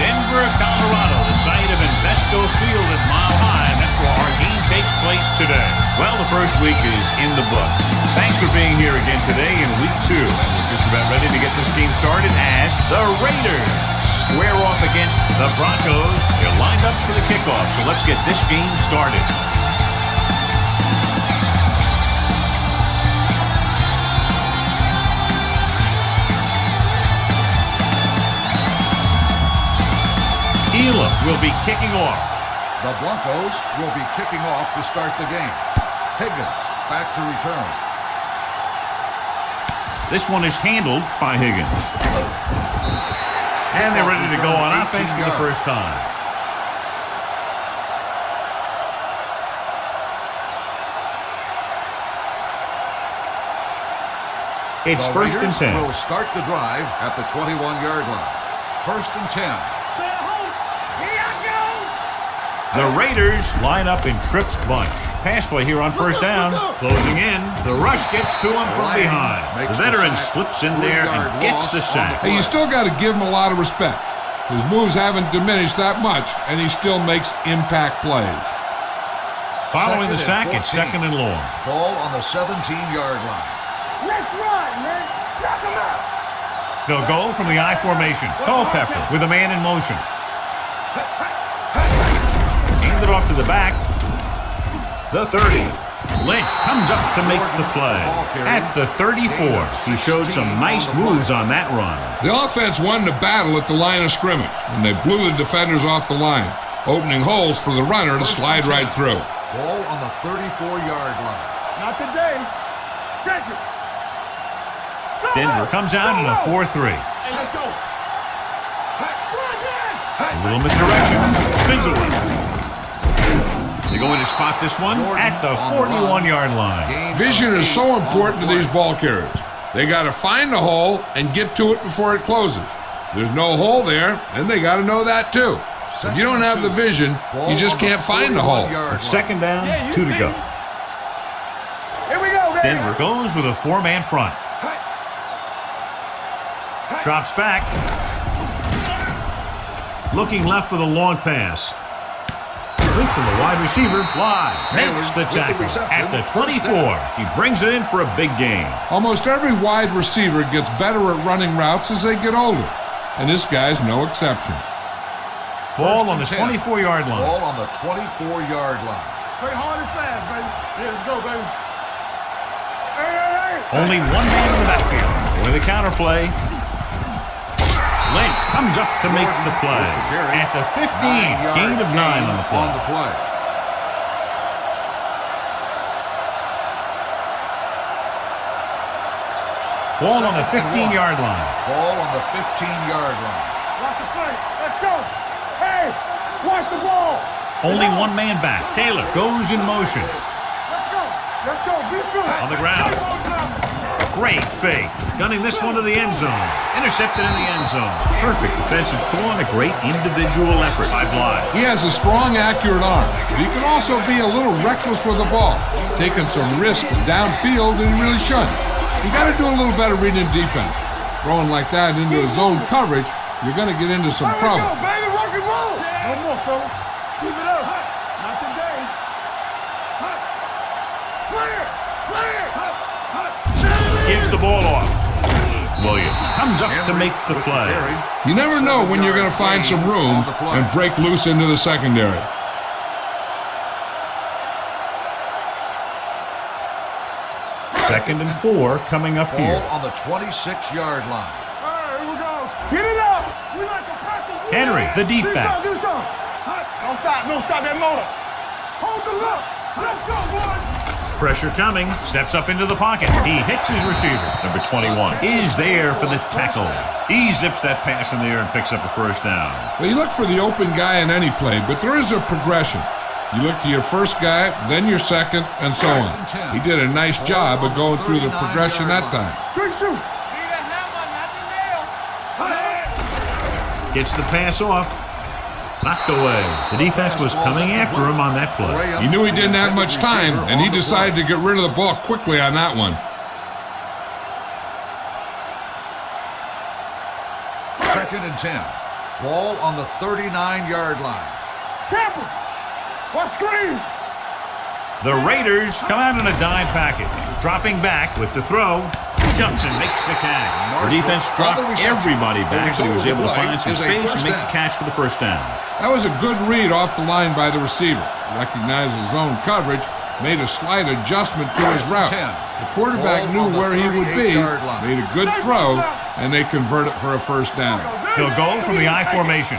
Denver, Colorado, the site of Invesco Field at Mile High. That's where our game takes place today. Well, the first week is in the books. Thanks for being here again today in week 2. And we're just about ready to get this game started as the Raiders square off against the Broncos. They're lined up for the kickoff, so let's get this game started. Elam will be kicking off. The Broncos will be kicking off to start the game. Higgins back to return. This one is handled by Higgins. And they're ready to go on offense for the first time. It's first and 10. Will start the drive at the 21-yard line. First and 10. The Raiders line up in Tripp's bunch. Pass play here on first down. Closing in. The rush gets to him from behind. The veteran slips in there and gets the sack. Hey, you still got to give him a lot of respect. His moves haven't diminished that much, and he still makes impact plays. Following the sack, it's second and long. Ball on the 17-yard line. Let's run, man. Knock him out. They'll go from the I formation. Culpepper with a man in motion. Hand it off to the back. The 30. Lynch comes up to make the play. At the 34, he showed some nice moves on that run. The offense won the battle at the line of scrimmage, and they blew the defenders off the line, opening holes for the runner to slide right through. Ball on the 34-yard line. Not today. Check it. Denver comes out in a 4-3. Hey, let's go. A little misdirection. Spins away. They're going to spot this one at the 41-yard line. Vision is so important to these ball carriers. They got to find the hole and get to it before it closes. There's no hole there, and they got to know that too. If you don't have the vision, you just can't find the hole. It's second down, 2 to go. Here we go, baby. Denver goes with a 4-man front. Drops back. Looking left with a long pass. Complete to the wide receiver. Live. Makes the tackle at the 24. He brings it in for a big gain. Almost every wide receiver gets better at running routes as they get older, and this guy's no exception. Ball on the 24-yard line. Ball on the 24-yard line. Play hard and fast, baby. Yeah, let's go, baby. Hey. Only one man in the backfield. With a counter play. Lynch comes up to make the play. At the 15, gain of 9 on the play. Ball on the 15-yard line. Ball on the 15-yard line. Watch the play. Let's go. Hey, watch the ball. Only one man back. Taylor goes in motion. Let's go. Let's go. Be good. On the ground. Great fake. Gunning this one to the end zone. Intercepted in the end zone. Perfect defensive pull and a great individual effort by Bly. He has a strong, accurate arm, but he can also be a little reckless with the ball, taking some risks downfield that he really shouldn't. You got to do a little better reading defense. Throwing like that into a zone coverage, you're going to get into some trouble. Go, baby. Rock and roll. No more, fella. Keep it up. Not today. Clear. Clear. Gives the ball off. Williams comes up to make the play. You never know when you're going to find some room and break loose into the secondary. Second and 4 coming up here. Ball on the 26-yard line. All right, here we go. Get it up. We like to practice. Henry, the deep back. Do something. Don't stop. Don't stop that motor. Hold the look. Let's go, boys. Pressure coming. Steps up into the pocket. He hits his receiver. Number 21 is there for the tackle. He zips that pass in the air and picks up a first down. Well, you look for the open guy in any play, but there is a progression. You look to your first guy, then your second, and so on. He did a nice job of going through the progression that time. Good shoot. Gets the pass off. Knocked away. The defense was coming after him on that play. He knew he didn't have much time, and he decided to get rid of the ball quickly on that one. Second and 10. Ball on the 39-yard line. Tampa. What screen? The Raiders come out in a dime package. Dropping back with the throw. Jumps and makes the catch. The defense dropped everybody back, but he was able to find some space and make the catch for the first down. That was a good read off the line by the receiver. Recognized his zone coverage, made a slight adjustment to his route. The quarterback knew where he would be, made a good throw, and they convert it for a first down. He'll go from the I formation.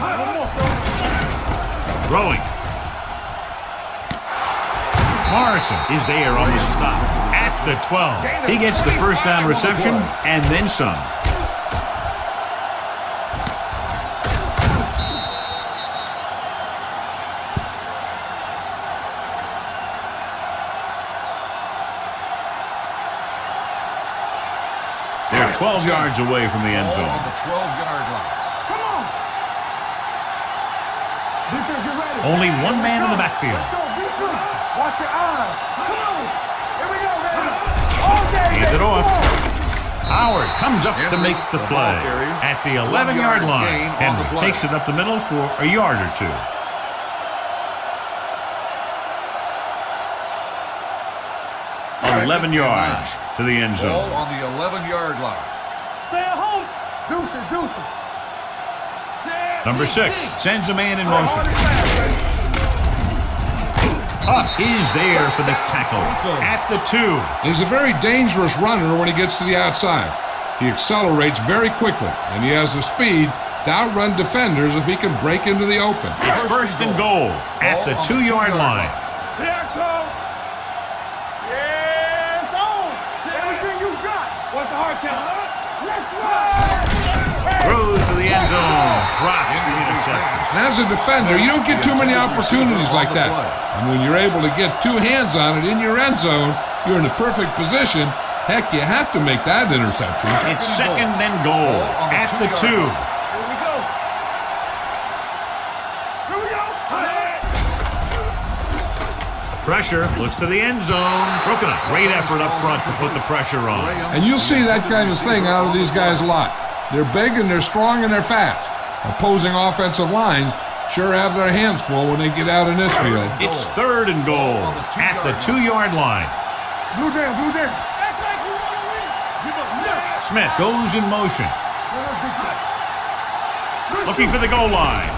Throwing. Morrison is there on the stop at the 12. He gets the first down reception and then some. They're 12 yards away from the end zone. On the 12-yard line. Come on. Defense, get ready. Only one man in the backfield. Let's go, defense. Watch your eyes. Come on. Here we go, baby. All day, Hands it baby. off. Howard comes up to make the play. At the 11-yard line, Henry takes it up the middle for a yard or two. Second 11 and yards 9. to the end Ball zone. on the 11-yard line. Stay at home. Deuce it, deuce it. Number 6 sends a man in motion. Up is there for the tackle at the 2. He's a very dangerous runner when he gets to the outside. He accelerates very quickly, and he has the speed to outrun defenders if he can break into the open. It's first and goal at the 2-yard line. Here I come. Yes, on. Everything you got. What's the hard count? Let's run. Throws to the end zone, drops the interception. And as a defender, you don't get too many opportunities like that. And when you're able to get 2 hands on it in your end zone, you're in a perfect position. Heck, you have to make that interception. It's second and goal at the 2. Here we go. Here we go. Pressure, looks to the end zone. Broken up. Great effort up front to put the pressure on. And you'll see that kind of thing out of these guys a lot. They're big and they're strong and they're fast. Opposing offensive lines sure have their hands full when they get out in this field. It's third and goal at the 2-yard line. Blue down, blue down. Act like you want to win. Give up. Smith goes in motion. Looking for the goal line.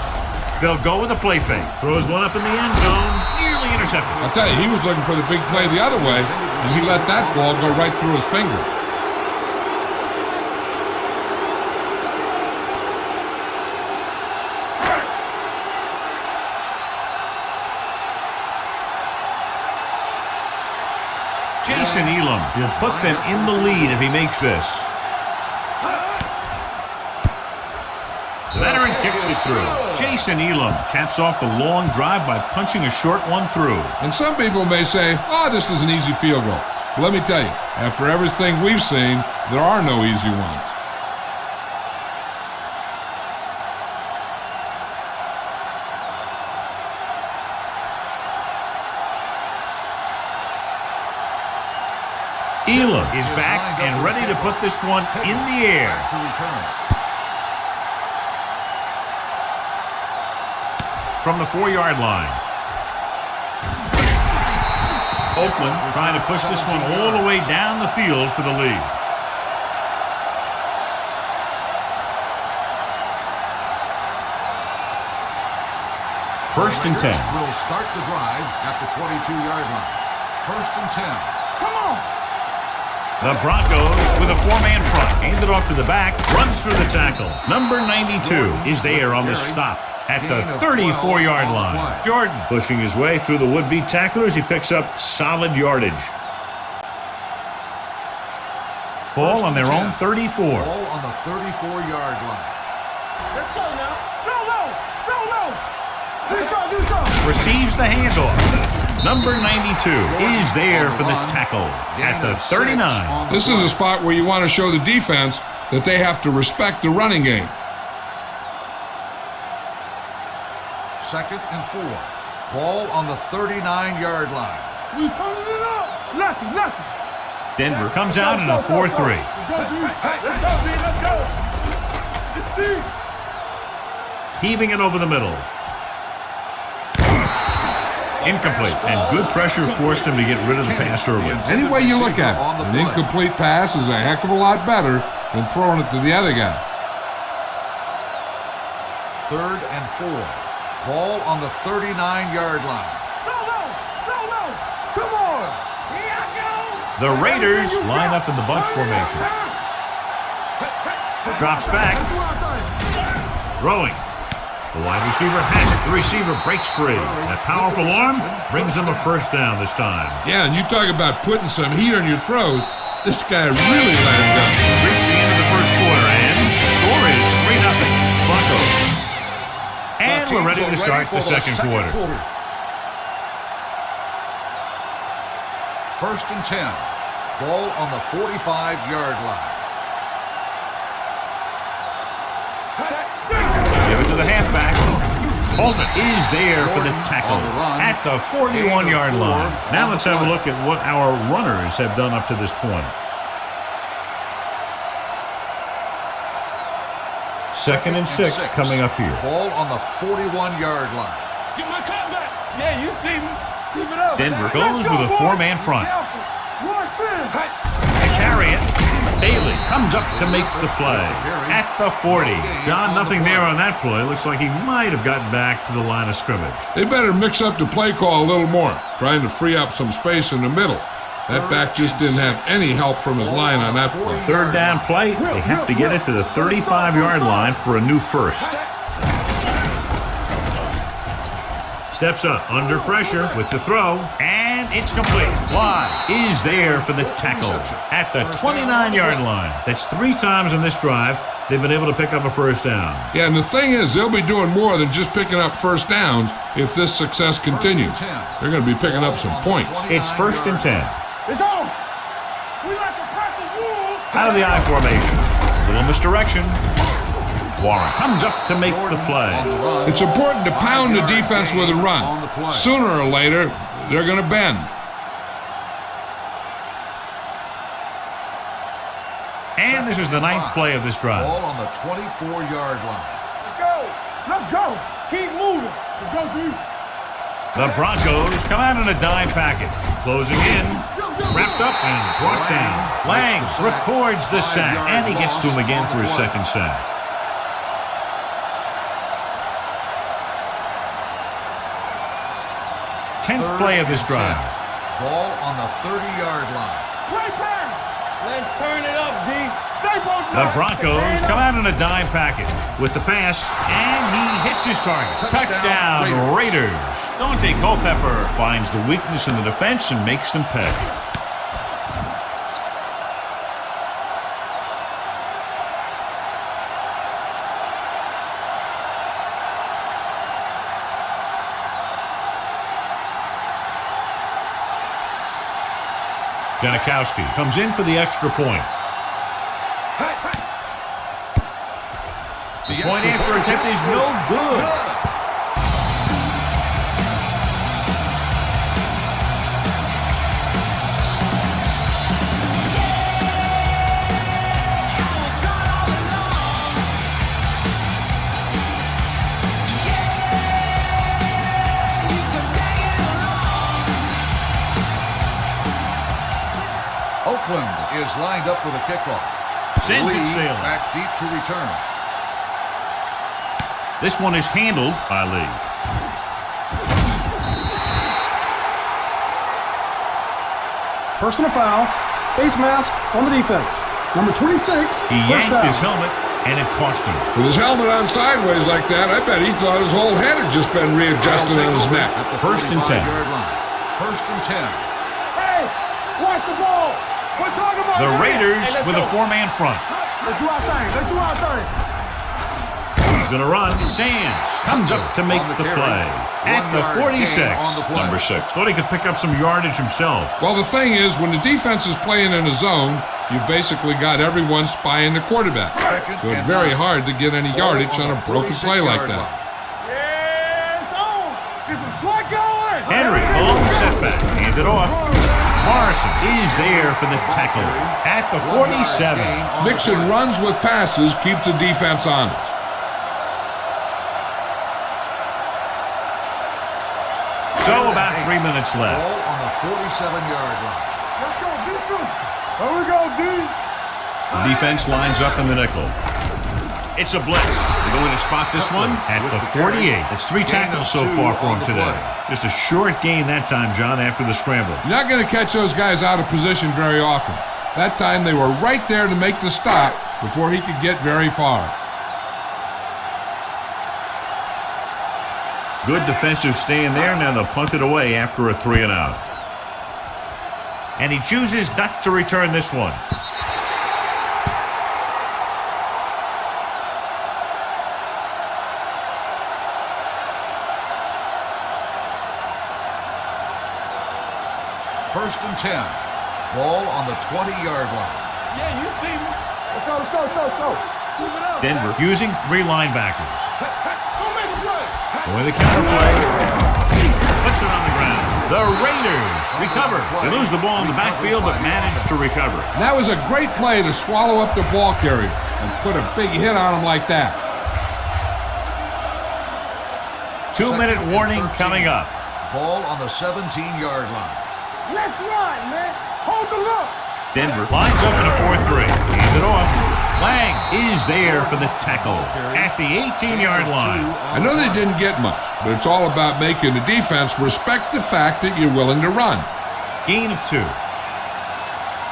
They'll go with a play fake. Throws one up in the end zone. Nearly intercepted. I'll tell you, he was looking for the big play the other way, and he let that ball go right through his finger. Jason Elam will put them in the lead if he makes this. The veteran kicks it through. Jason Elam caps off the long drive by punching a short one through. And some people may say, oh, this is an easy field goal. But let me tell you, after everything we've seen, there are no easy ones. Elam is back and ready to put this one in the air. To return. From the 4-yard line. Oakland trying to push this one all the way down the field for the lead. First and 10. Will start the drive at the 22-yard line. First and 10. Come on. The Broncos with a 4-man front. Handed off to the back. Runs through the tackle. Number 92 is there on the stop at the 34-yard line. Jordan pushing his way through the would-be tacklers. He picks up solid yardage. Ball on their own 34. Ball on the 34-yard line. Let's go now. Go low. Go low. Do something. Receives the handoff. Number 92 is there for the tackle at the 39. This is a spot where you want to show the defense that they have to respect the running game. Second and 4. Ball on the 39-yard line. We turning it up. Lucky. Denver comes out in a 4-3. Let's go, D. Let's go, D. Let's go. It's D. Heaving it over the middle. Incomplete. And good pressure forced him to get rid of the pass early. Any way you look at it, an incomplete pass is a heck of a lot better than throwing it to the other guy. 3rd and 4. Ball on the 39-yard line. Come on. Here I go. The Raiders line up in the bunch formation. Drops back. Throwing. The wide receiver has it. The receiver breaks free. That powerful arm brings them a first down this time. Yeah, and you talk about putting some heat on your throws. This guy really let it go. Reached the end of the first quarter, and the score is 3-0 Broncos. And we're ready to start the second quarter. 1st and 10. Ball on the 45-yard line. Give it to the halfback. Holtman is there for the tackle at the 41-yard line. Now let's have a look at what our runners have done up to this point. 2nd and 6 coming up here. Ball on the 41-yard line. Get my cut back. Yeah, you see me. Keep it up. Denver goes with a 4-man front. They carry it. Bailey comes up to make the play at the 40. John, nothing there on that play. Looks like he might have gotten back to the line of scrimmage. They better mix up the play call a little more, trying to free up some space in the middle. That back just didn't have any help from his line on that play. 3rd down play. They have to get it to the 35-yard line for a new first. Steps up under pressure with the throw, and it's complete. Bly is there for the tackle at the 29-yard line. That's 3 times in this drive they've been able to pick up a first down. Yeah, and the thing is, they'll be doing more than just picking up first downs if this success continues. They're going to be picking up some points. It's 1st and 10. It's on. We like to practice rules. Out of the I formation. Little misdirection. Warren comes up to make the play. It's important to pound the defense with a run. Sooner or later, they're going to bend. And this is the 9th play of this drive. Ball on the 24-yard line. Let's go. Let's go. Keep moving. Let's go, D. The Broncos come out in a dime package. Closing in. Wrapped up and brought down. Lang records the sack. And he gets to him again for his 2nd sack. 10th play of this drive. Ball on the 30-yard line. Play pass. Let's turn it up, D. The Broncos come out in a dime package with the pass, and he hits his target. Touchdown, Raiders. Dante Culpepper finds the weakness in the defense and makes them pay. Janikowski comes in for the extra point. The point after attempt is no good. Oakland is lined up for the kickoff. Sends it Lee sailing. back deep to return. This one is handled by Lee. Personal foul, face mask on the defense. Number 26, He first yanked down. his helmet, and it cost him. With his helmet on sideways like that, I bet he thought his whole head had just been readjusted on his neck. At the 1st and 10. 45-yard line. 1st and 10. Hey, watch the ball. We're talking about The that. Raiders Hey, let's with a go. 4-man front. Let's do our thing. Let's do our thing. He's going to run. Sands comes up to make the play. At the 46. Number 6. Thought he could pick up some yardage himself. Well, the thing is, when the defense is playing in a zone, you've basically got everyone spying the quarterback. So it's very hard to get any yardage on a broken play like that. Yeah, it's on. Get some sweat going. Henry, a lone setback. Hand it off. Morrison is there for the tackle. At the 47. Mixing runs with passes keeps the defense honest. So about 3 minutes left. Ball on the 47-yard line. Let's go, defense. There we go, D. The defense lines up in the nickel. It's a blitz. They're going to spot this one at the 48. It's 3 tackles so far for him today. Just a short gain that time, John, after the scramble. You're not going to catch those guys out of position very often. That time they were right there to make the stop before he could get very far. Good defensive stand there. Now they'll punt it away after a 3-and-out. And he chooses not to return this one. First and 10. Ball on the 20-yard line. Yeah, you see me. Let's go, let's go, let's go, let's go. Move it up. Denver using 3 linebackers. Don't make a play. Going the counter play. Puts it on the ground. The Raiders recover. They lose the ball in the backfield, but manage to recover. And that was a great play to swallow up the ball carrier and put a big hit on him like that. 2-minute warning coming up. Ball on the 17-yard line. Let's run, man. Hold the look. Denver lines up in a 4-3. Hands it off. Lang is there for the tackle at the 18-yard line. I know they didn't get much, but it's all about making the defense respect the fact that you're willing to run. Gain of 2.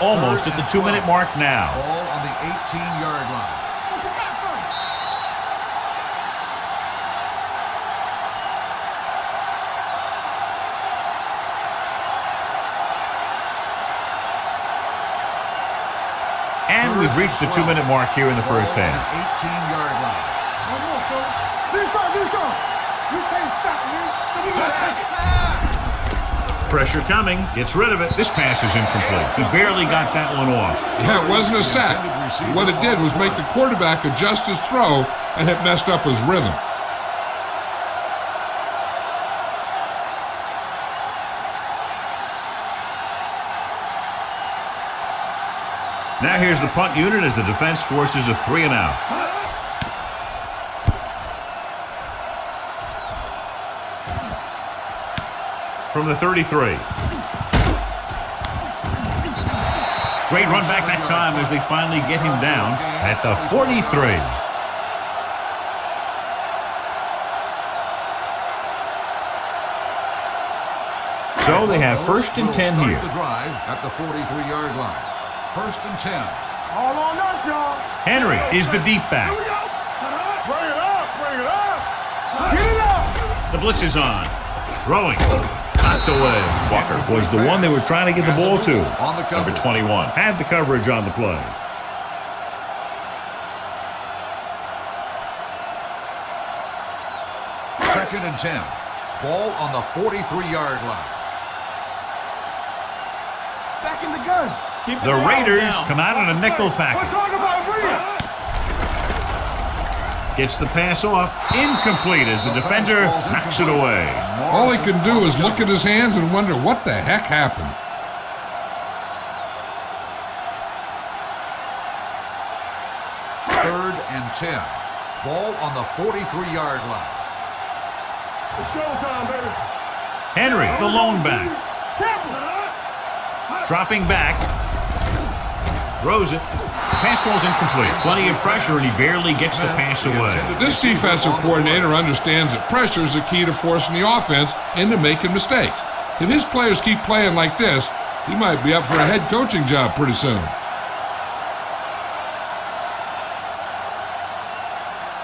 Almost at the 2-minute mark now. Ball on the 18-yard line. What you got for me? And we've reached the 2-minute mark here in the first half. 18-yard line. One more, son. Do something. You can't stop me. So we gotta take it. Pressure coming. Gets rid of it. This pass is incomplete. He barely got that one off. Yeah, it wasn't a sack. What it did was make the quarterback adjust his throw, and it messed up his rhythm. Now here's the punt unit as the defense forces a 3-and-out. From the 33. Great run back that time as they finally get him down at the 43. So they have first and 10 here. The drive at the 43-yard line. First and 10. All on us, y'all. Henry is the deep back. Bring it up. Bring it up. Get it up. The blitz is on. Throwing. Not the way. Walker was the one they were trying to get the ball to. On the cover. Number 21 had the coverage on the play. Second and 10. Ball on the 43-yard line. Back in the gun. The Raiders come out in a nickel We're package. talking about real. Gets the pass off. Incomplete as the defender knocks it away. All he can do is look at his hands and wonder what the heck happened. Third and 10. Ball on the 43-yard line. It's showtime, baby. Henry, the lone back. Dropping back. Throws it. Pass ball's incomplete. Plenty of pressure, and he barely gets the pass away. This defensive coordinator understands that pressure is the key to forcing the offense into making mistakes. If his players keep playing like this, he might be up for a head coaching job pretty soon.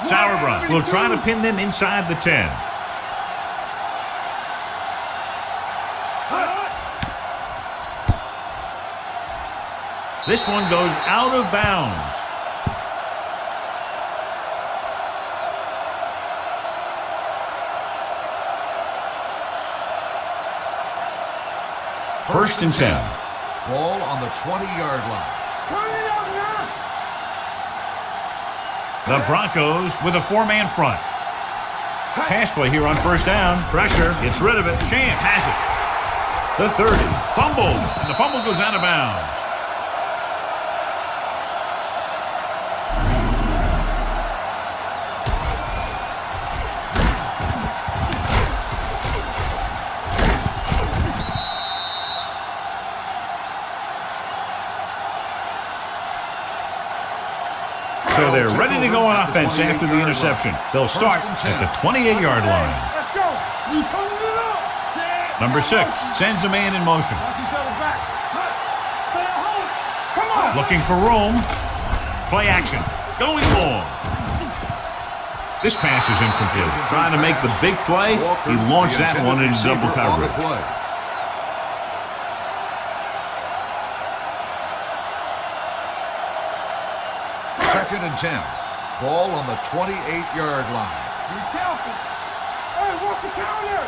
Sauerbrunn will try to pin them inside the 10. This one goes out of bounds. First and 10. Ball on the 20-yard line. Turn it up now. The Broncos with a 4-man front. Pass play here on first down. Pressure. Gets rid of it. Champ has it. The 30. Fumbled. And the fumble goes out of bounds. So they're ready to go on offense after the interception. They'll start at the 28-yard line. Let's go. You turn it up. Number 6 sends a man in motion. Watch each other back. Stay at home. Come on. Looking for room. Play action. Going long. This pass is incomplete. Trying to make the big play. He launched that one into double coverage. Second and 10. Ball on the 28-yard line. Be careful. Hey, work the counter.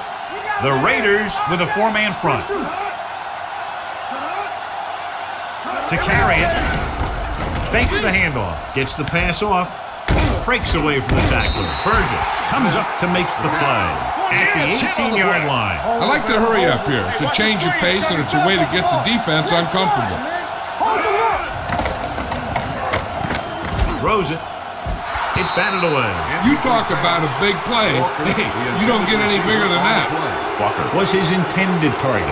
The Raiders with a 4-man front. To carry it. Fakes the handoff. Gets the pass off. Breaks away from the tackler. Burgess comes up to make the play at the 18-yard line. I like the hurry up here. It's a change of pace, and it's a way to get the defense uncomfortable. Throws it. It's batted away. You talk about a big play. Hey, you don't get any bigger than that. Walker was his intended target.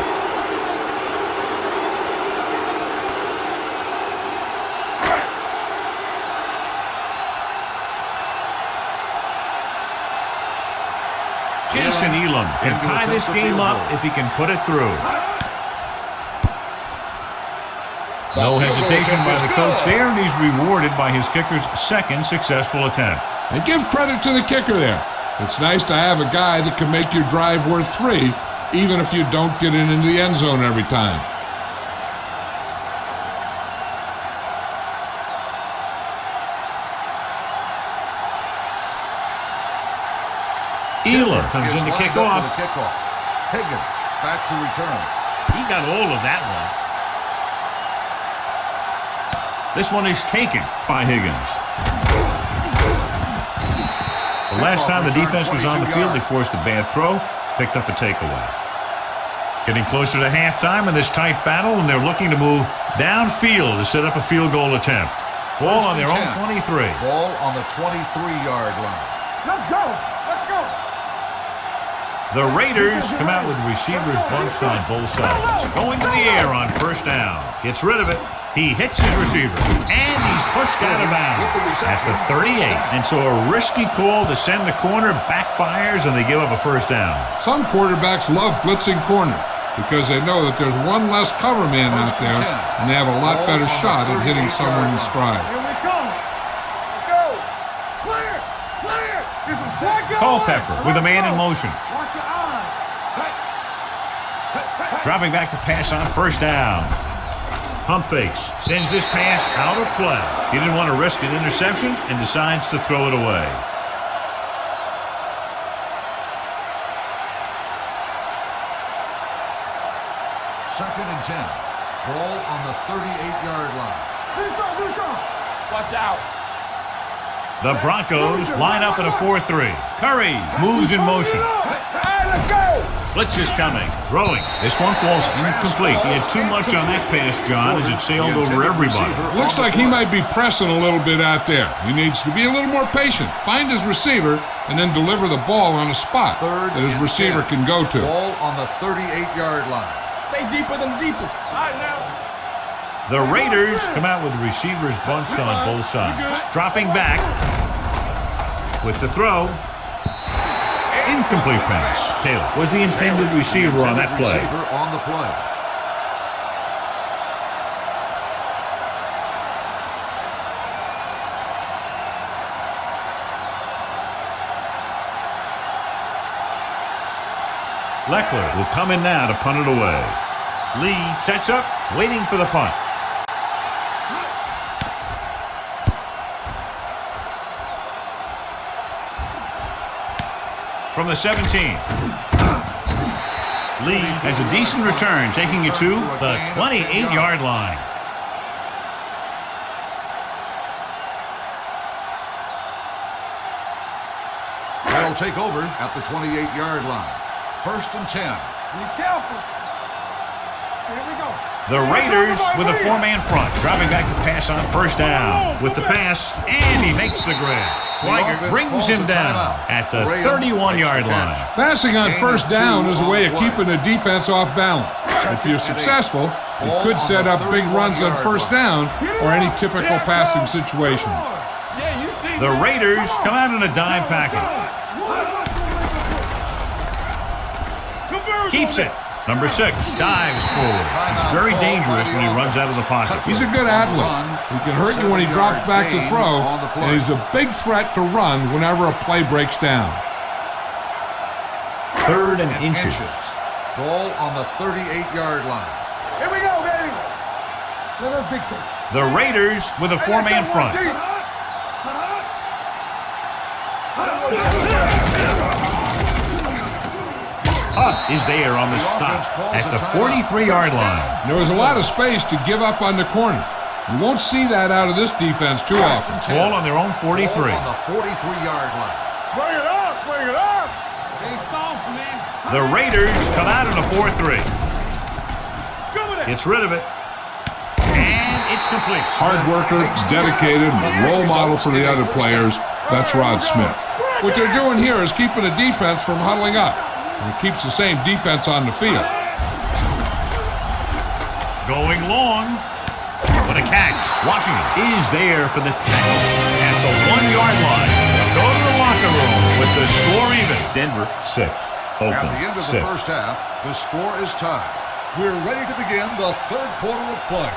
Jason Elam can tie this game up if he can put it through. No hesitation by the coach there, and he's rewarded by his kicker's second successful attempt. And give credit to the kicker there. It's nice to have a guy that can make your drive worth 3, even if you don't get it into the end zone every time. Elam comes in to kick off. Higgins back to return. He got all of that one. This one is taken by Higgins. The last time the defense was on the field, they forced a bad throw, picked up a takeaway. Getting closer to halftime in this tight battle, and they're looking to move downfield to set up a field goal attempt. Ball on their own 23. Ball on the 23-yard line. Let's go. Let's go. The Raiders come out with receivers bunched on both sides. Going to the air on first down. Gets rid of it. He hits his receiver. And he's pushed out of bounds at the 38. And so a risky call to send the corner backfires, and they give up a first down. Some quarterbacks love blitzing corner because they know that there's one less cover man out there, and they have a lot better shot at hitting someone in stride. Here we come. Let's go. Clear. Clear. This is second. Culpepper with a man in motion. Watch your eyes. Dropping back to pass on first down. Pump fakes. Sends this pass out of play. He didn't want to risk an interception and decides to throw it away. Second and 10. Ball on the 38-yard line. Do some. Watch out. The Broncos line up in a 4-3. Curry moves in motion. Hey, let's go. Blitz is coming. Throwing. This one falls incomplete. He had too much on that pass, John, as it sailed over everybody. Looks like he might be pressing a little bit out there. He needs to be a little more patient. Find his receiver and then deliver the ball on a spot that his receiver can go to. Ball on the 38-yard line. Stay deeper than the deepest. All right, now. The Raiders come out with receivers bunched on both sides. Dropping back with the throw. Incomplete pass. Taylor was the intended receiver on that play. Leckler will come in now to punt it away. Lee sets up, waiting for the punt. From the 17. Lee has a decent return, taking it to the 28-yard line. They'll take over at the 28-yard line. First and 10. Be careful. Here we go. The Raiders with a 4-man front, driving back to pass on first down. With the pass, and he makes the grab. Schweigert brings him down at the 31-yard line. Passing on first down is a way of keeping the defense off balance. If you're successful, it could set up big runs on first down or any typical passing situation. Yeah, you The Raiders come out in a dime package. Keeps it. Number 6 dives forward. He's very dangerous when he runs out of the pocket. He's a good athlete. He can hurt you when he drops back to throw, and he's a big threat to run whenever a play breaks down. 3rd and inches. Ball on the 38-yard line. Here we go, baby. Let us dictate. The Raiders with a 4-man front. Huff is there on the stop at the 43-yard line. There was a lot of space to give up on the corner. You won't see that out of this defense too often. Ball on their own 43. Ball on the 43-yard line. Bring it up, bring it up. Hey, soft, man. The Raiders come out in a 4-3. Gets rid of it. And it's complete. Hard worker, dedicated, role model for the other players. That's Rod Smith. What they're doing here is keeping the defense from huddling up. And it keeps the same defense on the field. Going long. What a catch. Washington is there for the tackle at the 1-yard line. Go to the locker room with the score even. Denver 6. Oakland At the end of 6. the first half, the score is tied. We're ready to begin the third quarter of play.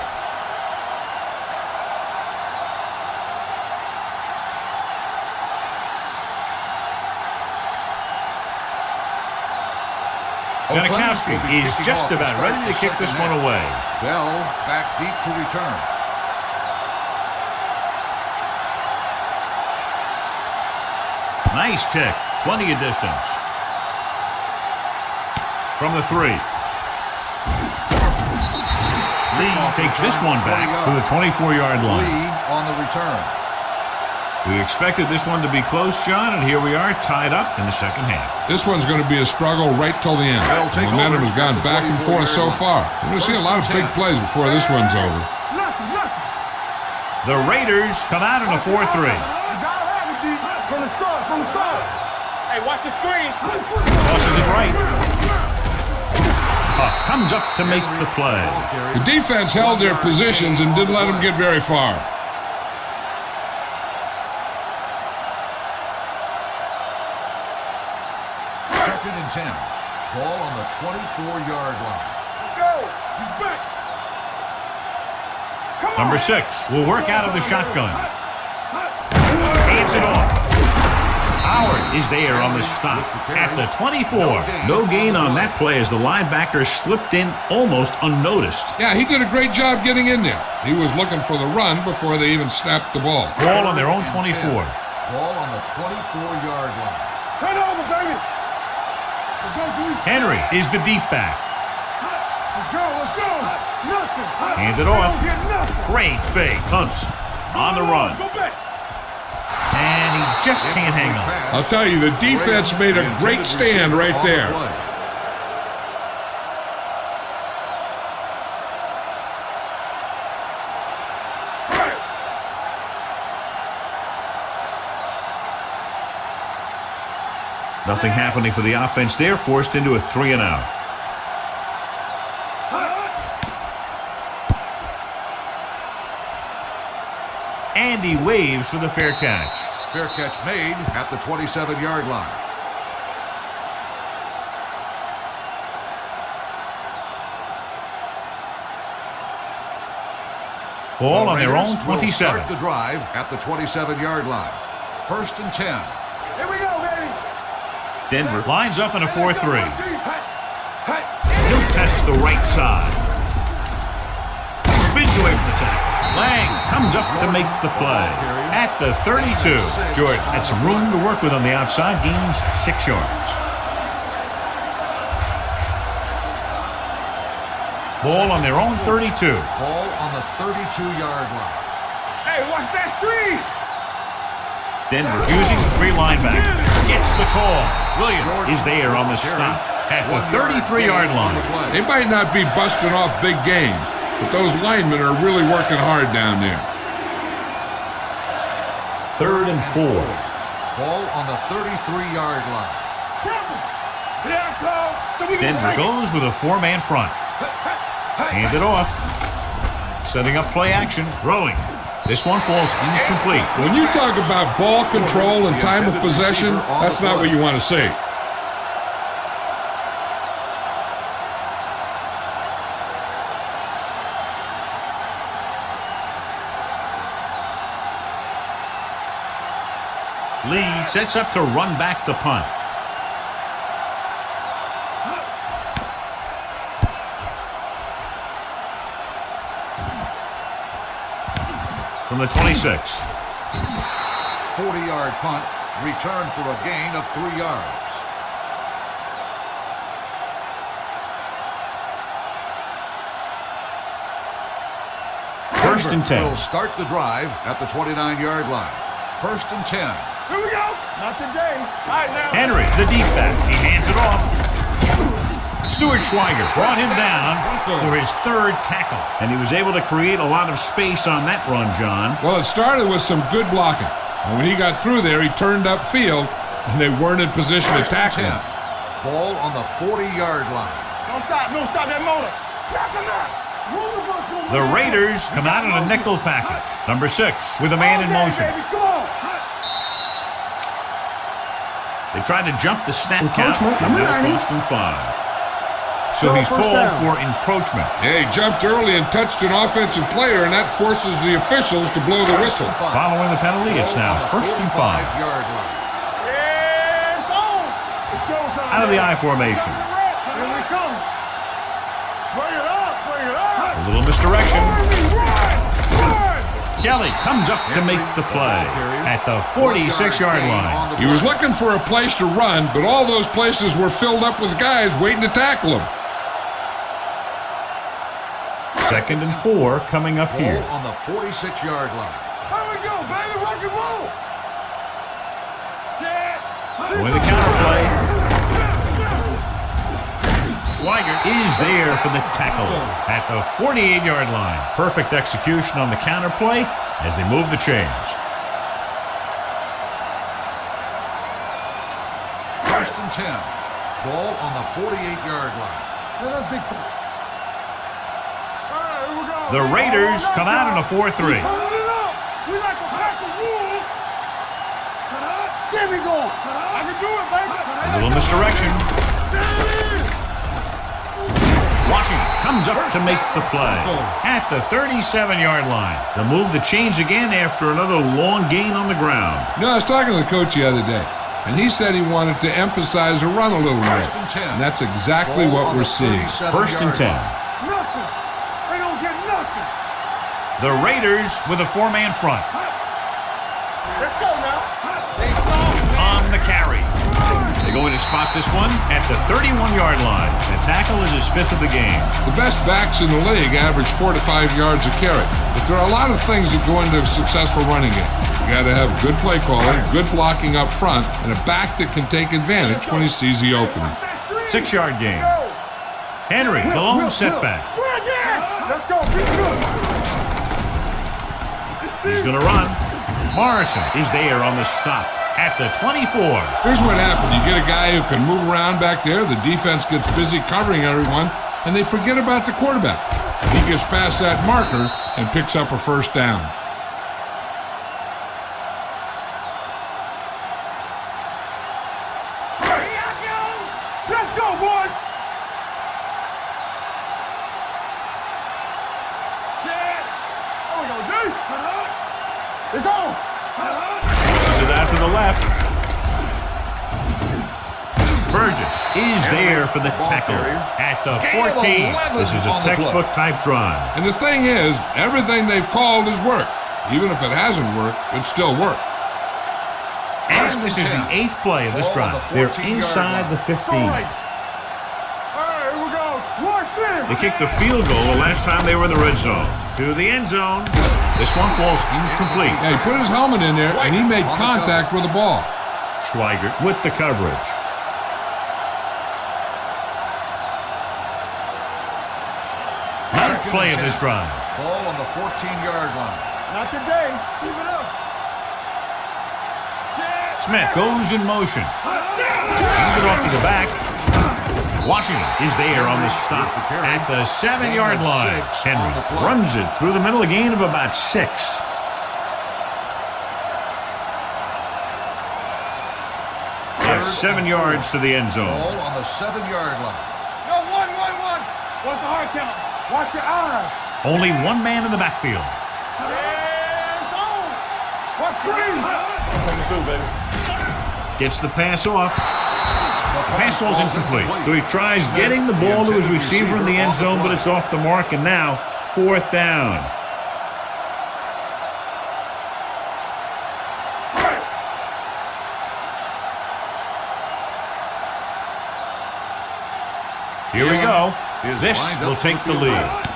Janikowski is just about ready to kick this one away. Bell back deep to return. Nice kick. Plenty of distance. From the 3. Lee takes this one back to the 24-yard line. Lee on the return. We expected this one to be close, John, and here we are tied up in the second half. This one's going to be a struggle right till the end. The momentum has gone back and forth so far. We're going to see a lot of big plays before this one's over. The Raiders come out in a 4-3. You gotta have it, D. From the start. Hey, watch the screen. Tosses it right. Comes up to make the play. The defense held their positions and didn't let them get very far. Second and 10. Ball on the 24-yard line. Let's go. He's back. Come on. Number 6 will work out of the shotgun. Hands it off. Howard is there on the stop at the 24. No gain on that play as the linebacker slipped in almost unnoticed. Yeah, he did a great job getting in there. He was looking for the run before they even snapped the ball. Ball on their own 24. Ball on the 24-yard line. Turn over, baby. Let's go, dude. Henry is the deep back. Let's go. Nothing. Hand it off. Don't get nothing. Great fake. Hunts on the run. Go back. And he just can't hang on. I'll tell you, the defense made a great stand right there. Nothing happening for the offense there, forced into a 3-and-out. And he waves for the fair catch. Fair catch made at the 27-yard line. Ball on their own Will 27. start the drive at the 27-yard line. First and 10. Here we go, baby. Denver lines up in a 4-3. He'll test the right side. Spins away from the tackle. Lang comes up to make the play at the 32. Jordan had some room to work with on the outside, gains 6 yards. Ball on their own 32. Ball on the 32-yard line. Hey, watch that screen. Denver using the 3 linebacker. Gets the call. Williams is there on the stop at the 33-yard line. They might not be busting off big games, but those linemen are really working hard down there. 3rd and 4. Ball on the 33-yard line. Denver goes with a 4-man front. Hand it off. Setting up play action. Throwing. This one falls incomplete. When you talk about ball control and time of possession, that's not what you want to see. Lee sets up to run back the punt. From the 26. 40-yard punt, return for a gain of 3 yards. First and 10. Will start the drive at the 29-yard line. First and 10. Here we go. Not today. All right, now. Henry, the deep back. He hands it off. Stuart Schweiger brought him down for his 3rd tackle. And he was able to create a lot of space on that run, John. Well, it started with some good blocking. And when he got through there, he turned upfield, and they weren't in position to tackle him. Ball on the 40-yard line. Don't stop. Don't stop that motor. Knock him out. The Raiders come out in a nickel package. Number 6 with a man in motion. Baby, come on. They tried to jump the snap count. Encroachment, And number that'll 90. cost them 5. So he's First called down. for encroachment. Yeah, he jumped early and touched an offensive player, and that forces the officials to blow the whistle. Following the penalty, it's now first and 5. 45-yard line. Yeah, it's on. It's showtime. Out of the I formation. Here we come. Bring it up. Bring it up. A little misdirection. Run. Kelly comes up to make the play at the 46-yard line. He was looking for a place to run, but all those places were filled up with guys waiting to tackle him. Second and 4 coming up here. Ball on the 46-yard line. Here we go, baby. Rock and roll. With the counter play. Schweiger is there for the tackle at the 48-yard line. Perfect execution on the counter play as they move the chains. First and 10. Ball on the 48-yard line. That's big time. All right, here we go. The Raiders come out in a 4-3. Turn it up. We like to pack the rules. There we go. I can do it, baby. A little misdirection. Washington comes up to make the play at the 37-yard line. They'll move the chains again after another long gain on the ground. You know, I was talking to the coach the other day, and he said he wanted to emphasize the run a little more. First and 10. And that's exactly Ball what on we're the seeing. 37-yard First and 10. line. Nothing. They don't get nothing. The Raiders with a 4-man front. Let's go now. On the carry. They're going to spot this one at the 31-yard line. The tackle is his 5th of the game. The best backs in the league average 4 to 5 yards a carry. But there are a lot of things that go into a successful running game. You got to have good play calling, good blocking up front, and a back that can take advantage when he sees the opening. 6-yard gain. Henry, the lone setback. Let's go. Be good. He's going to run. Morrison is there on the stop at the 24. Here's what happened. You get a guy who can move around back there. The defense gets busy covering everyone, and they forget about the quarterback. He gets past that marker and picks up a first down. Let's go, boys. There we go, D. It's on. Pushes it out to the left. Burgess is there for the tackle at the 14. This is a textbook type drive. And the thing is, everything they've called has worked. Even if it hasn't worked, it still worked. And this is the 8th play of this drive. They're inside the 15. All right, here we go. Watch this. They kicked the field goal the last time they were in the red zone. To the end zone. This one falls incomplete. Yeah, he put his helmet in there, and he made contact with the ball. Schweiger with the coverage. Ninth play of this drive. Ball on the 14-yard line. Not today. Keep it up. Smith goes in motion. Hands it off to the back. Washington is there on the stop at the 7-yard line. Henry runs it through the middle, a gain of about 6. 7 yards to the end zone. Ball on the 7-yard line. Yo, one. What's the hard count? Watch your eyes. Only one man in the backfield. Hands on. Watch screen. Gets the pass off. The pass ball's incomplete. So he tries getting the ball to his receiver in the end zone, but it's off the mark, and now 4th down. Here we go. This will take the lead.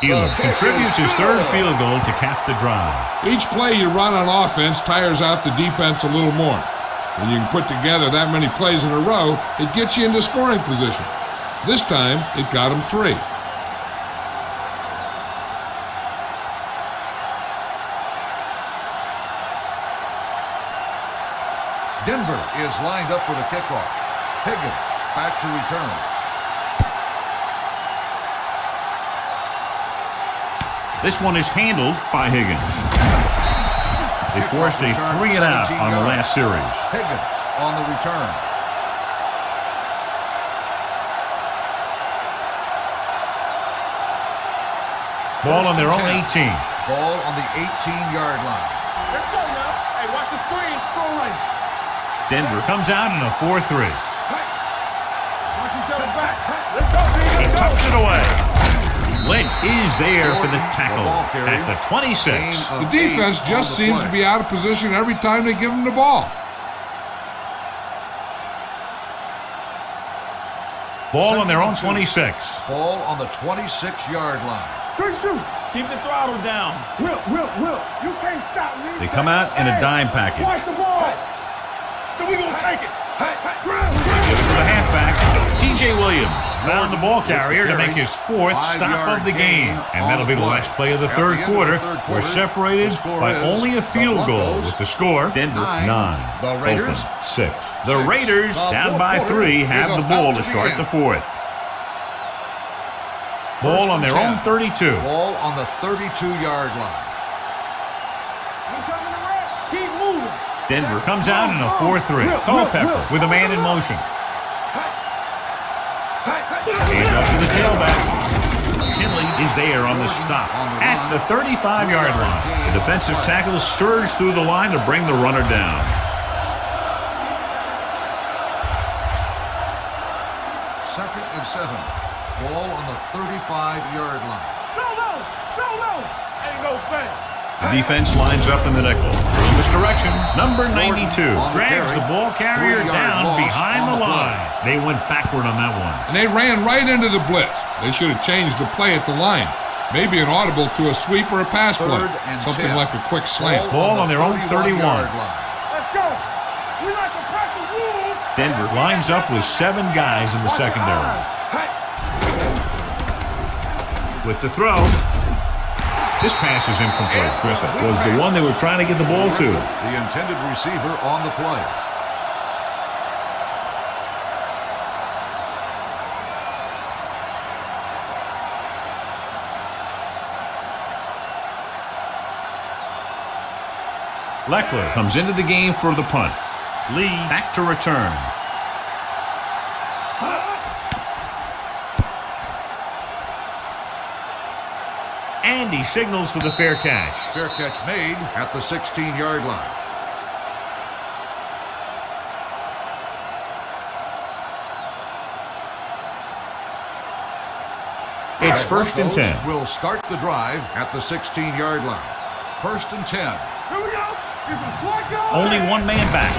Elam contributes his 3rd field goal to cap the drive. Each play you run on offense tires out the defense a little more. When you can put together that many plays in a row, it gets you into scoring position. This time, it got him 3. Denver is lined up for the kickoff. Higgins back to return. This one is handled by Higgins. They forced a 3-and-out on the last series. Higgins on the return. Ball on their own 18. Ball on the 18-yard line. Let's go now. Hey, watch the screen. Throw lane. Denver comes out in a 4-3. Watch each other back. Let's go, He Let's tucks go. it away. Lynch is there for the tackle at the 26. The defense just seems to be out of position every time they give him the ball. Ball on their own 26. Ball on the 26-yard line. Good shoot. Keep the throttle down. Will. You can't stop me. They come out in a dime package. Watch the ball. So we gonna take it. Give it to the halfback. TJ Williams found the ball carrier to make his 4th stop of the game. And that'll be the last play of the 3rd quarter. We're separated by only a field goal with the score. Denver 9. The Raiders 6. The Raiders down by 3 have the ball to start the 4th. Ball on their own 32. Ball on the 32-yard line. Keep moving. Denver comes out in a 4-3. Culpepper with a man in motion. Hand off to the tailback. Kinley is there on the stop at the 35-yard line. The defensive tackle surged through the line to bring the runner down. Second and 7. Ball on the 35-yard line. Solo. Ain't no thing. The defense lines up in the nickel. In this direction, number 92 drags the ball carrier down behind the line. They went backward on that one. And they ran right into the blitz. They should have changed the play at the line. Maybe an audible to a sweep or a pass play. Something 10. like a quick slant. Ball on their own 31. Let's go. We like to crack the rules. Denver lines up with 7 guys in the secondary. With the throw. This pass is incomplete. Griffith was the one they were trying to get the ball to. The intended receiver on the play. Leckler comes into the game for the punt. Lee back to return. And he signals for the fair catch. Fair catch made at the 16-yard line. It's 1st and 10. Will start the drive at the 16-yard line. 1st and 10. Here we go. Get some slack on. Only one man back.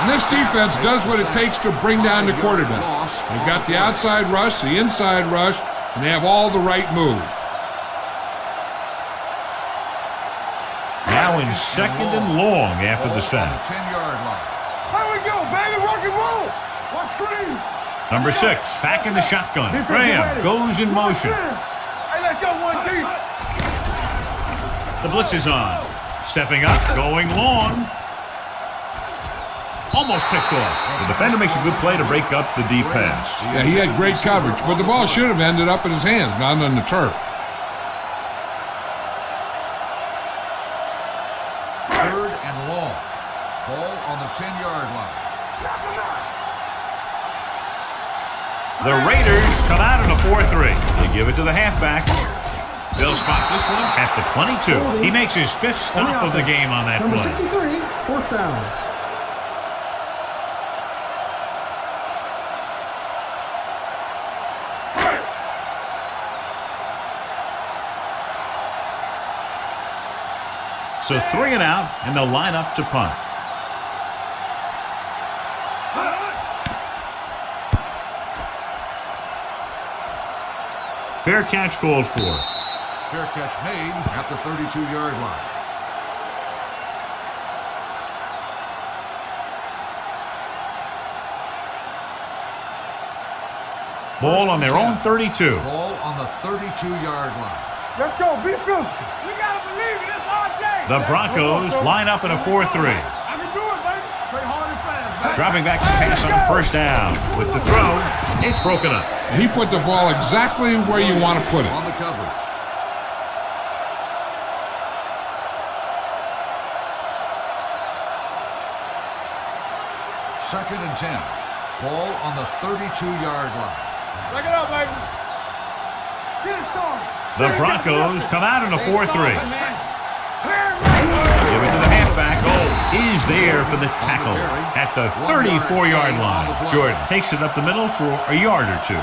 And this defense does what it takes to bring down the quarterback. They've got the outside rush, the inside rush, and they have all the right moves. Now in 2nd and long after the Ball on sack. the 10-yard line. Here we go, baby. Rock and roll. Watch screen. Number 6, back in the shotgun. Graham goes in motion. Hey, let's go, 1D. The blitz is on. Stepping up, going long. Almost picked off. The defender makes a good play to break up the deep pass. Yeah, he had great coverage, but the ball should have ended up in his hands, not on the turf. 3rd and long. Ball on the 10-yard line. The Raiders come out in a 4-3. They give it to the halfback. They'll spot this one at the 22. He makes his 5th stop of the game on that Number play. 63, 4th down. So 3 and out, and they'll line up to punt. Fair catch called for. Fair catch made at the 32-yard line. Ball on their own 32. Ball on the 32-yard line. Let's go. Be physical. We got to believe it. It's our day. The Broncos line up in a 4-3. I can do it, baby. Play hard and fast, baby. Dropping back to pass on 1st down. With the throw, it's broken up. He put the ball exactly where you want to put it. On the coverage. Second and 10. Ball on the 32-yard line. Break it up, baby. Get it started. The Broncos come out in a 4-3. Give Give it to the halfback. Is there for the tackle at the 34-yard line. Jordan takes it up the middle for a yard or 2.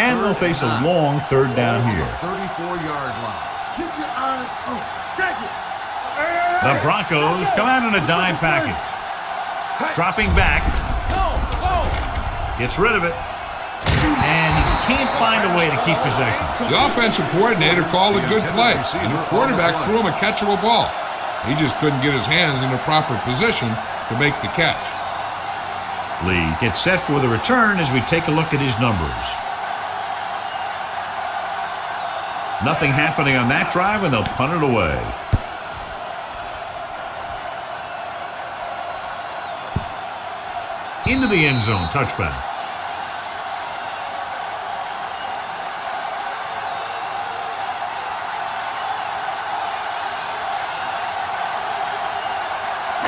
And they'll face a long 3rd down here. 34-yard line. Keep your eyes on. Check it. The Broncos come out in a dime package. Dropping back. Gets rid of it. And he can't find a way to keep possession. The offensive coordinator called a good play, and the quarterback threw him a catchable ball. He just couldn't get his hands in the proper position to make the catch. Lee gets set for the return as we take a look at his numbers. Nothing happening on that drive, and they'll punt it away. Into the end zone, touchback.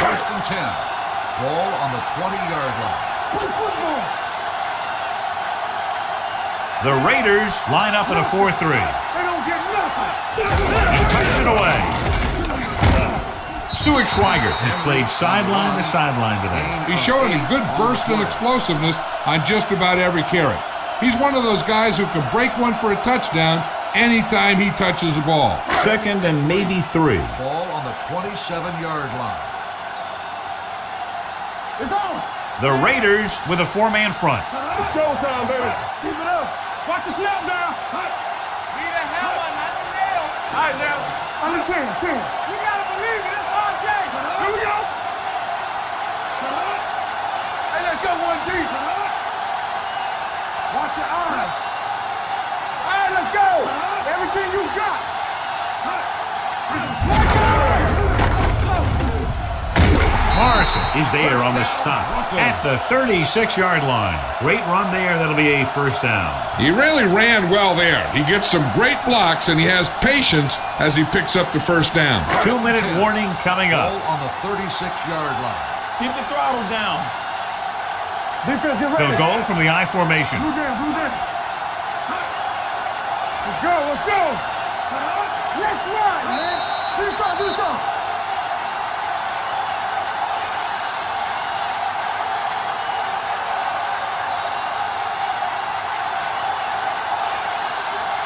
First and 10. Ball on the 20-yard line. Play football. The Raiders line up in a 4-3. They don't get nothing. He tucks it away. Stuart Schweiger has played sideline to sideline today. He's showing a good burst and explosiveness on just about every carry. He's one of those guys who can break one for a touchdown anytime he touches the ball. 2nd and maybe 3. Ball on the 27-yard line. It's on. The Raiders with a 4-man front. It's showtime, baby. Keep it up. Watch the snap down. Be the hammer, not the nail. All right, now. On the 10. You got to believe it. It's our day. Here we go. Hey, let's go one deep. Watch your eyes. All right, let's go. Everything you got. Morrison is there on the stop at the 36-yard line. Great run there. That'll be a 1st down. He really ran well there. He gets some great blocks, and he has patience as he picks up the 1st down. 2-minute warning coming Ball up. on the 36-yard line. Keep the throttle down. Defense, get ready. They'll go from the I formation. Blue down. Let's go. Let's ride, man. Do something.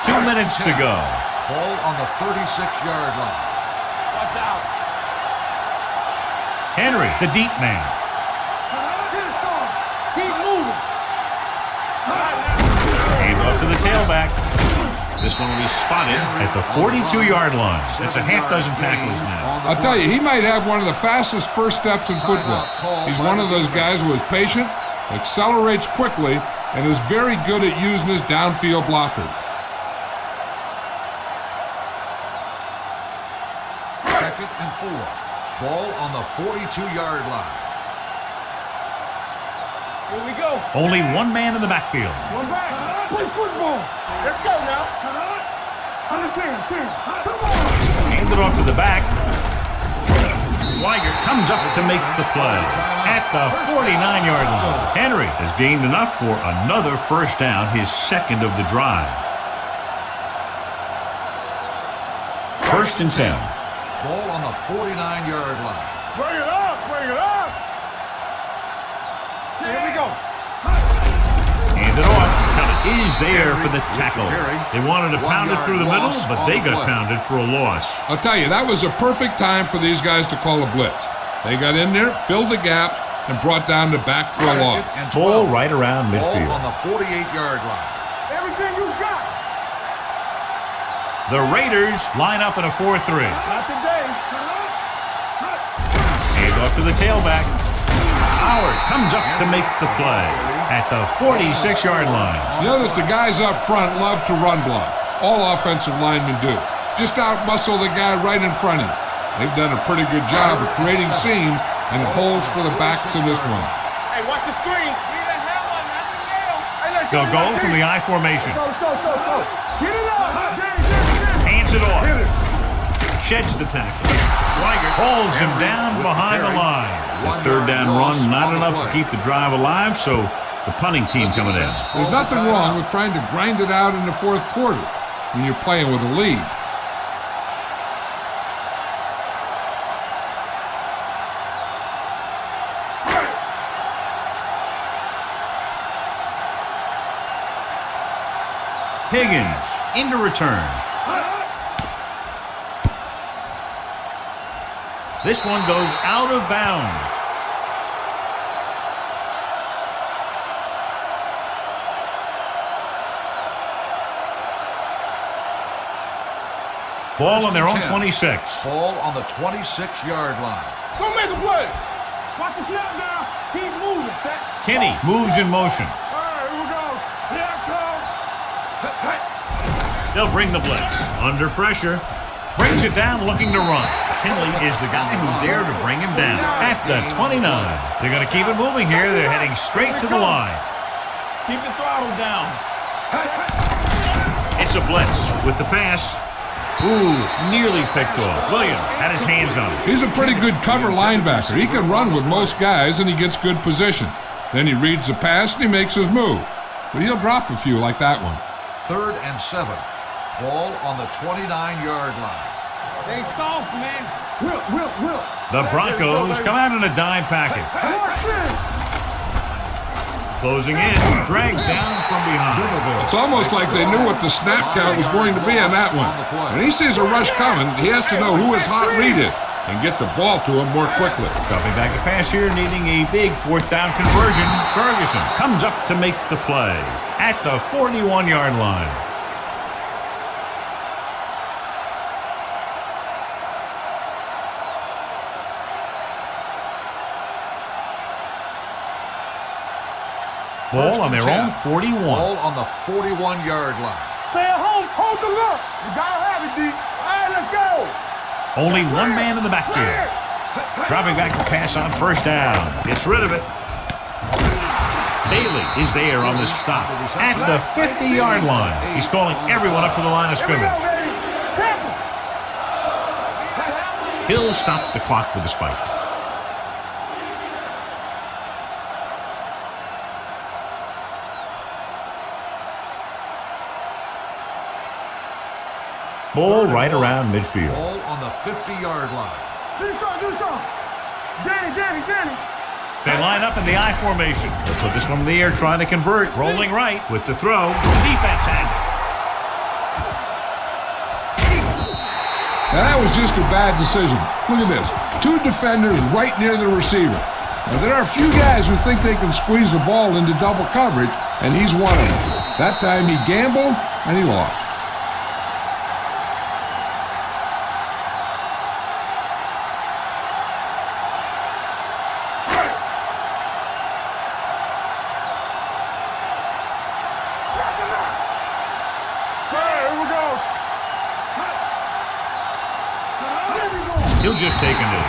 2 minutes to go. Ball on the 36-yard line. Watch out. Henry, the deep man. Keep moving. Hand off to the tailback. This one will be spotted at the 42-yard line. That's a half dozen tackles now. I'll tell you, he might have one of the fastest first steps in football. He's one of those guys who is patient, accelerates quickly, and is very good at using his downfield blockers. Second and 4. Ball on the 42-yard line. Here we go. Only one man in the backfield. One back. Play football. Let's go now. Under 10. Come on. Hand it off to the back. Swigert comes up to make the play at the 49-yard line. Henry has gained enough for another first down, his second of the drive. 1st and 10. Ball on the 49-yard line. Bring it up. Here we go. Hand it off. Now it is there for the tackle. They wanted to pound it through the middle, but they got pounded for a loss. I'll tell you, that was a perfect time for these guys to call a blitz. They got in there, filled the gaps, and brought down the back for a loss. Ball right around Ball midfield. on the 48-yard line. Everything you got. The Raiders line up in a 4-3. Not today. Hand off to the tailback. Howard comes up to make the play at the 46-yard line. You know that the guys up front love to run block. All offensive linemen do. Just out-muscle the guy right in front of you. They've done a pretty good job of creating seams and holes for the backs in this one. Hey, watch the screen. They'll go from the I formation. Go. Get it up. Hands it off. Sheds the tackle. Swigert holds him down behind the line. That third down run, not enough to keep the drive alive, so the punting team coming in. There's nothing wrong with trying to grind it out in the fourth quarter when you're playing with a lead. Higgins into return. This one goes out of bounds. Ball on their own 26. Ball on the 26-yard line. Don't make a play. Watch the snap down. Keep moving. Set. Kenny moves in motion. All right, here we go. Here I come. They'll bring the blitz. Under pressure. Brings it down looking to run. Kinley is the guy who's there to bring him down at the 29. They're going to keep it moving here. They're heading straight to the line. Keep the throttle down. It's a blitz with the pass. Ooh, nearly picked off. Williams had his hands on it. He's a pretty good cover linebacker. He can run with most guys, and he gets good position. Then he reads the pass, and he makes his move. But he'll drop a few like that one. 3rd and 7. Ball on the 29-yard line. They soft, man. Will. The Broncos come out in a dime package. Closing in, dragged down from behind. It's almost like they knew what the snap count was going to be on that one. When he sees a rush coming, he has to know who his hot read is and get the ball to him more quickly. Dropping back a pass here, needing a big 4th down conversion. Ferguson comes up to make the play at the 41-yard line. Ball on their own 41. Ball on the 41-yard line. Stay at home. Hold the look. You gotta have it, D. All right, let's go. Only one man in the backfield. Dropping back the pass on 1st down. Gets rid of it. Bailey is there on the stop at the 50-yard line. He's calling everyone up to the line of scrimmage. He'll stop the clock with a spike. Ball right around midfield. Ball on the 50-yard line. Do something. Danny. They line up in the I formation. They'll put this one in the air, trying to convert. Rolling right with the throw. Defense has it. Now that was just a bad decision. Look at this. 2 defenders right near the receiver. Now there are a few guys who think they can squeeze the ball into double coverage, and he's one of them. That time he gambled, and he lost. He'll just take a knee.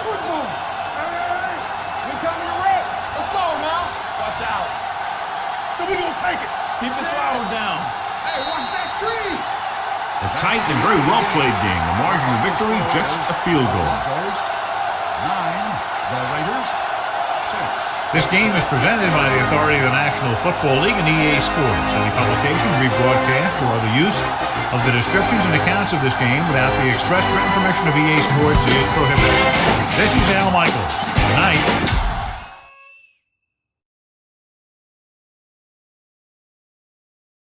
football. Hey. We coming to wreck. Let's go now. Watch out. So we gonna take it. Keep the throttle down. Hey, watch that screen. A tight and very well-played game. The margin of victory, just a field goal. Broncos 9, the Raiders 6. This game is presented by the authority of the National Football League and EA Sports. Any publication, rebroadcast, or other use of the descriptions and accounts of this game without the express written permission of EA Sports is prohibited. This is Al Michaels. Good night.